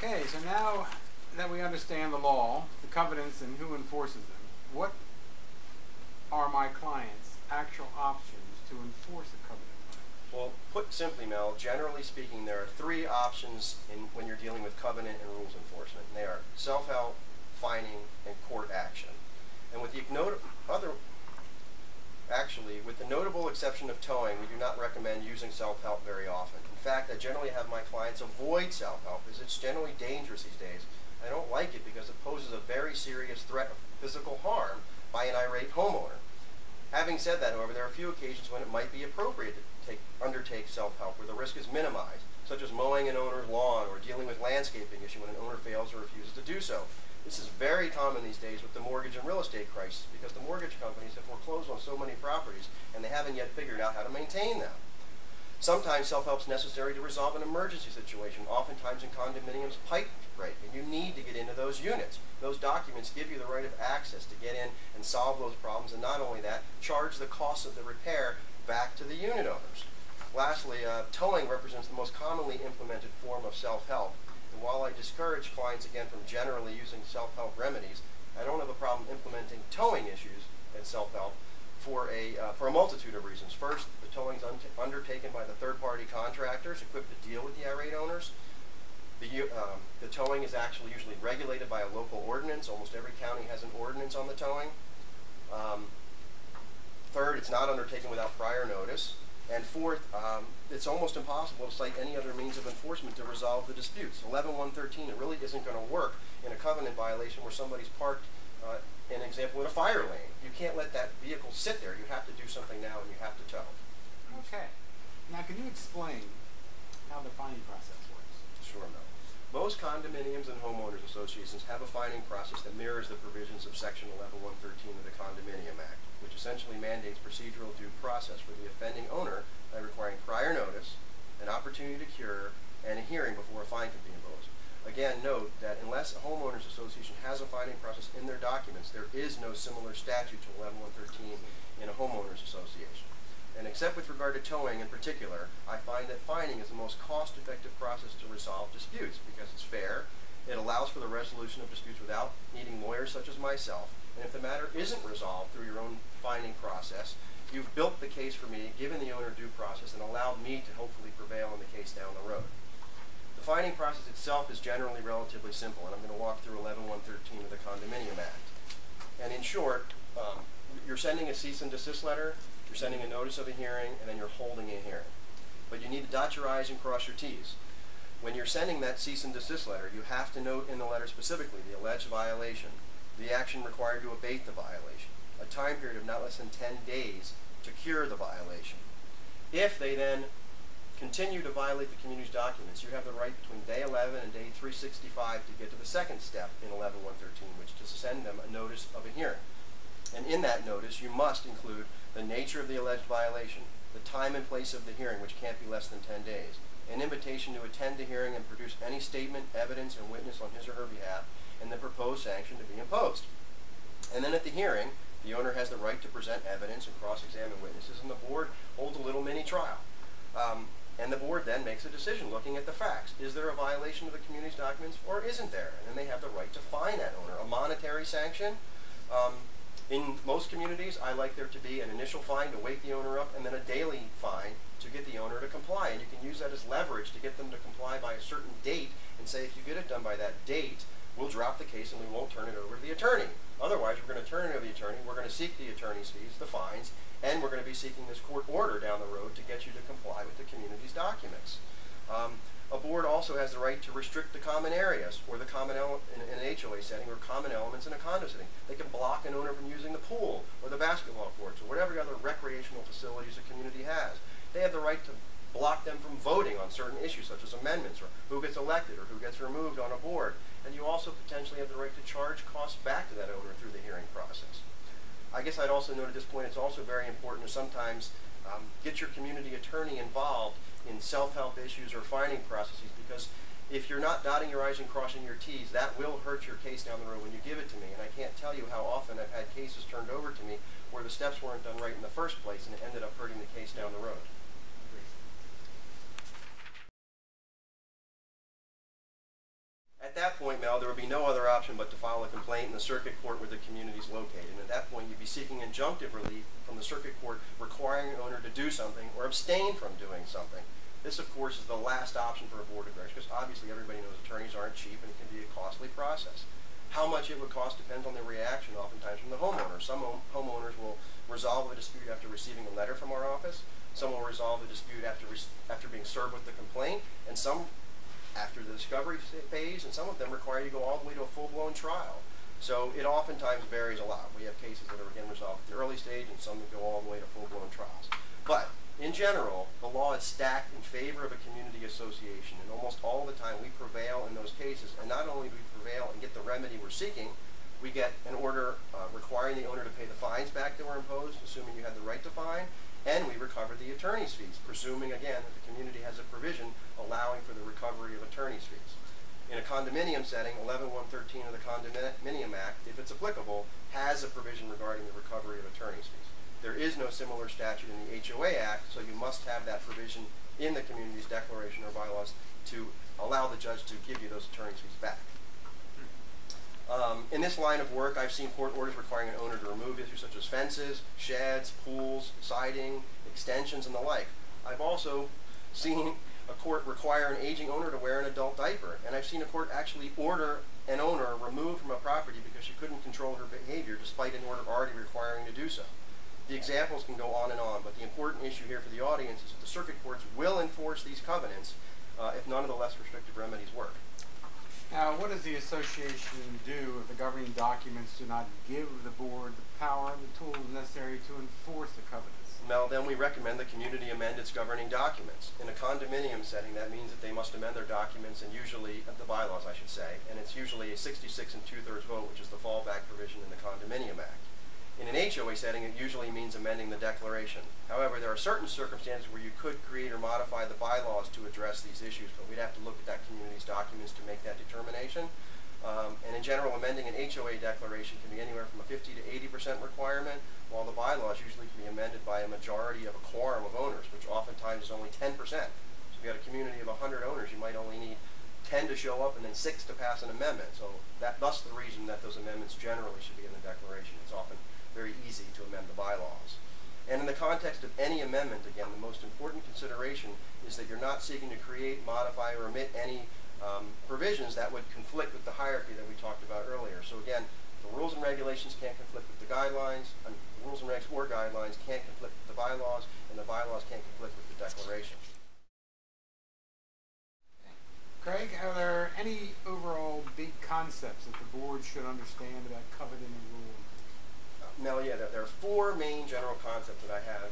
Okay, so now that we understand the law, the covenants, and who enforces them, what are my clients' actual options to enforce a covenant? Well, put simply, Mel, generally speaking, there are three options when you're dealing with covenant and rules enforcement. And they are self-help, fining, and court action. And with the with the notable exception of towing, we do not recommend using self-help very often. In fact, I generally have my clients avoid self-help as it's generally dangerous these days. I don't like it because it poses a very serious threat of physical harm by an irate homeowner. Having said that, however, there are a few occasions when it might be appropriate to undertake self-help where the risk is minimized, such as mowing an owner's lawn or dealing with landscaping issue when an owner fails or refuses to do so. This is very common these days with the mortgage and real estate crisis because the mortgage companies have foreclosed on so many properties and they haven't yet figured out how to maintain them. Sometimes self-help is necessary to resolve an emergency situation. Oftentimes in condominiums, pipe break, and you need to get into those units. Those documents give you the right of access to get in and solve those problems, and not only that, charge the cost of the repair back to the unit owners. Lastly, towing represents the most commonly implemented form of self-help. And while I discourage clients, again, from generally using self-help remedies, I don't have a problem implementing towing issues and self-help for a multitude of reasons. First, the towing is undertaken by the third-party contractors equipped to deal with the irate owners. The towing is actually usually regulated by a local ordinance. Almost every county has an ordinance on the towing. Third, it's not undertaken without prior notice. And fourth, it's almost impossible to cite any other means of enforcement to resolve the disputes. 11.113, it really isn't going to work in a covenant violation where somebody's parked, an example, in a fire lane. You can't let that vehicle sit there. You have to do something now and you have to tow. Okay. Now, can you explain how the fining process works? Sure, Mel. Most condominiums and homeowners associations have a fining process that mirrors the provisions of Section 11.113 of the Condominium Act, which essentially mandates procedural due process for the offending owner by requiring prior notice, an opportunity to cure, and a hearing before a fine can be imposed. Again, note that unless a homeowners association has a fining process in their documents, there is no similar statute to 11.113 in a homeowners association. And except with regard to towing in particular, I find that fining is the most cost-effective process to resolve disputes because it's fair, it allows for the resolution of disputes without needing lawyers such as myself, and if the matter isn't resolved through your own fining process, you've built the case for me, given the owner due process, and allowed me to hopefully prevail in the case down the road. The fining process itself is generally relatively simple, and I'm going to walk through 11.113 of the Condominium Act. And in short, you're sending a cease and desist letter, you're sending a notice of a hearing, and then you're holding a hearing. But you need to dot your I's and cross your T's. When you're sending that cease and desist letter, you have to note in the letter specifically the alleged violation, the action required to abate the violation, a time period of not less than 10 days to cure the violation. If they then continue to violate the community's documents, you have the right between day 11 and day 365 to get to the second step in 11.113, which is to send them a notice of a hearing. And in that notice, you must include the nature of the alleged violation, the time and place of the hearing, which can't be less than 10 days, an invitation to attend the hearing and produce any statement, evidence, and witness on his or her behalf, and the proposed sanction to be imposed. And then at the hearing, the owner has the right to present evidence and cross-examine witnesses, and the board holds a little mini-trial. And the board then makes a decision looking at the facts. Is there a violation of the community's documents, or isn't there? And then they have the right to fine that owner. A monetary sanction, in most communities, I like there to be an initial fine to wake the owner up and then a daily fine to get the owner to comply. And you can use that as leverage to get them to comply by a certain date and say, if you get it done by that date, we'll drop the case and we won't turn it over to the attorney. Otherwise, we're going to turn it over to the attorney, we're going to seek the attorney's fees, the fines, and we're going to be seeking this court order down the road to get you to comply with the community's documents. A board also has the right to restrict the common areas or the common element in an HOA setting or common elements in a condo setting. They can block an owner from using the pool or the basketball courts or whatever other recreational facilities a community has. They have the right to block them from voting on certain issues such as amendments or who gets elected or who gets removed on a board. And you also potentially have the right to charge costs back to that owner through the hearing process. I guess I'd also note at this point it's also very important to sometimes get your community attorney involved in self-help issues or fining processes, because if you're not dotting your I's and crossing your T's, that will hurt your case down the road when you give it to me. And I can't tell you how often I've had cases turned over to me where the steps weren't done right in the first place and it ended up hurting the case down the road. there would be no other option but to file a complaint in the circuit court where the community is located. And at that point, you'd be seeking injunctive relief from the circuit court requiring an owner to do something or abstain from doing something. This, of course, is the last option for a board of directors, because obviously everybody knows attorneys aren't cheap and it can be a costly process. How much it would cost depends on the reaction oftentimes from the homeowner. Some homeowners will resolve a dispute after receiving a letter from our office. Some will resolve a dispute after being served with the complaint, and some after the discovery phase, and some of them require you to go all the way to a full-blown trial. So it oftentimes varies a lot. We have cases that are, again, resolved at the early stage, and some that go all the way to full-blown trials. But in general, the law is stacked in favor of a community association, and almost all the time we prevail in those cases. And not only do we prevail and get the remedy we're seeking, we get an order requiring the owner to pay the fines back that were imposed, assuming you had the right to fine, and we recover the attorney's fees, presuming, again, that the community has a provision allowing for the recovery of attorney's fees. In a condominium setting, 11113 of the Condominium Act, if it's applicable, has a provision regarding the recovery of attorney's fees. There is no similar statute in the HOA Act, so you must have that provision in the community's declaration or bylaws to allow the judge to give you those attorney's fees back. In this line of work, I've seen court orders requiring an owner to remove issues such as fences, sheds, pools, siding, extensions, and the like. I've also seen a court require an aging owner to wear an adult diaper, and I've seen a court actually order an owner removed from a property because she couldn't control her behavior despite an order already requiring to do so. The examples can go on, but the important issue here for the audience is that the circuit courts will enforce these covenants if none of the less restrictive remedies work. Now, what does the association do if the governing documents do not give the board the power and the tools necessary to enforce the covenants? Well, then we recommend the community amend its governing documents. In a condominium setting, that means that they must amend their documents, and usually, the bylaws I should say, and it's usually a 66 2/3 vote, which is the fallback provision in the Condominium Act. In an HOA setting, it usually means amending the declaration. However, there are certain circumstances where you could create or modify the bylaws to address these issues, but we'd have to look at that community's documents to make that determination. And in general, amending an HOA declaration can be anywhere from a 50 to 80% requirement, while the bylaws usually can be amended by a majority of a quorum of owners, which oftentimes is only 10%. So if you got a community of 100 owners, you might only need 10 to show up and then 6 to pass an amendment. So thus the reason that those amendments generally should be in the declaration. It's often very easy to amend the bylaws. And in the context of any amendment, again, the most important consideration is that you're not seeking to create, modify, or omit any provisions that would conflict with the hierarchy that we talked about earlier. So again, the rules and regulations can't conflict with the guidelines, and rules and regs or guidelines can't conflict with the bylaws, and the bylaws can't conflict with the declaration. Craig, are there any overall big concepts that the board should understand about covenant and rules? Now, yeah, there are 4 main general concepts that I have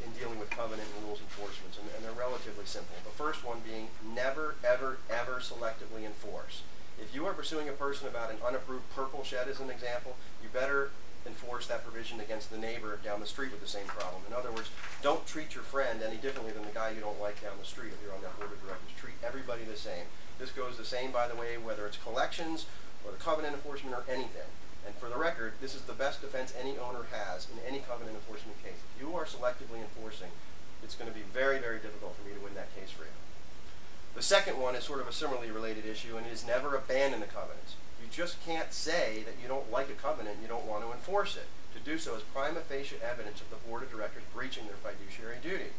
in dealing with covenant and rules enforcements, and they're relatively simple. The first one being never, ever, ever selectively enforce. If you are pursuing a person about an unapproved purple shed, as an example, you better enforce that provision against the neighbor down the street with the same problem. In other words, don't treat your friend any differently than the guy you don't like down the street if you're on that board of directors. Treat everybody the same. This goes the same, by the way, whether it's collections or the covenant enforcement or anything. And for the record, this is the best defense any owner has in any covenant enforcement case. If you are selectively enforcing, it's going to be very, very difficult for me to win that case for you. The second one is sort of a similarly related issue, and it is never abandon the covenants. You just can't say that you don't like a covenant and you don't want to enforce it. To do so is prima facie evidence of the board of directors breaching their fiduciary duty,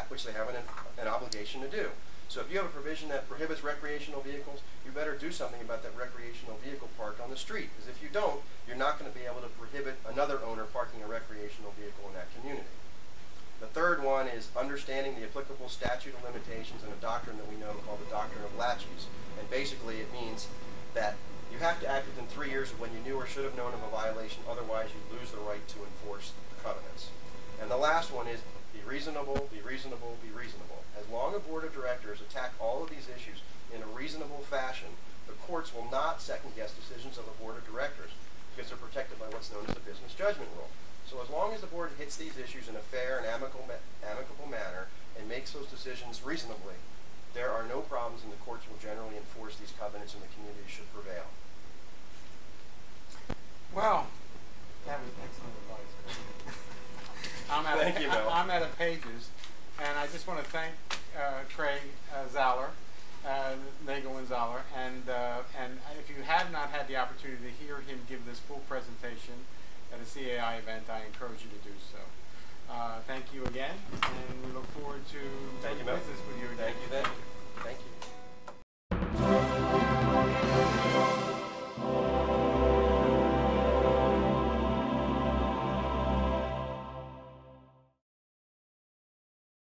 which they have an obligation to do. So if you have a provision that prohibits recreational vehicles, you better do something about that recreational vehicle parked on the street. Because if you don't, you're not going to be able to prohibit another owner parking a recreational vehicle in that community. The third one is understanding the applicable statute of limitations and a doctrine that we know called the doctrine of laches. And basically it means that you have to act within 3 years of when you knew or should have known of a violation, otherwise you lose the right to enforce the covenants. And the last one is be reasonable, be reasonable, be reasonable. As long as a board of directors attack all of these issues in a reasonable fashion, the courts will not second-guess decisions of the board of directors because they're protected by what's known as the business judgment rule. So as long as the board hits these issues in a fair and amicable manner and makes those decisions reasonably, there are no problems, and the courts will generally enforce these covenants and the community should prevail. Well, that was excellent advice. I'm out of pages, and I just want to thank Craig Zaller Nagel and Zaller, and if you have not had the opportunity to hear him give this full presentation at a CAI event, I encourage you to do so. Thank you again, and we